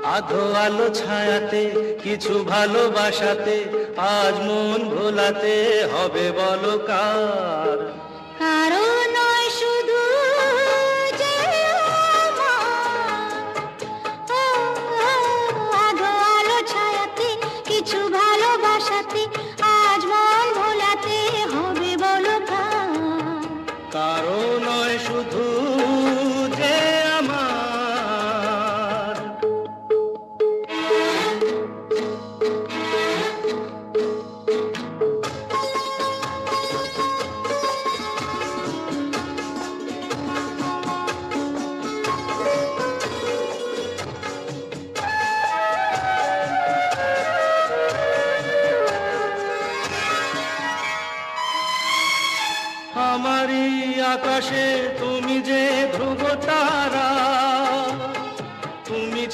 আধো আলো ছায়াতে কিছু ভালোবাসাতে আজ মন ভোলাতে হবে বলো কার। কারো নয় শুধু যে আমার, ও, আধো আলো ছায়াতে কিছু ভালোবাসাতে আজ মন ভোলাতে হবে বলো কার। কারো নয় শুধু যে আমার। আমারই আকাশে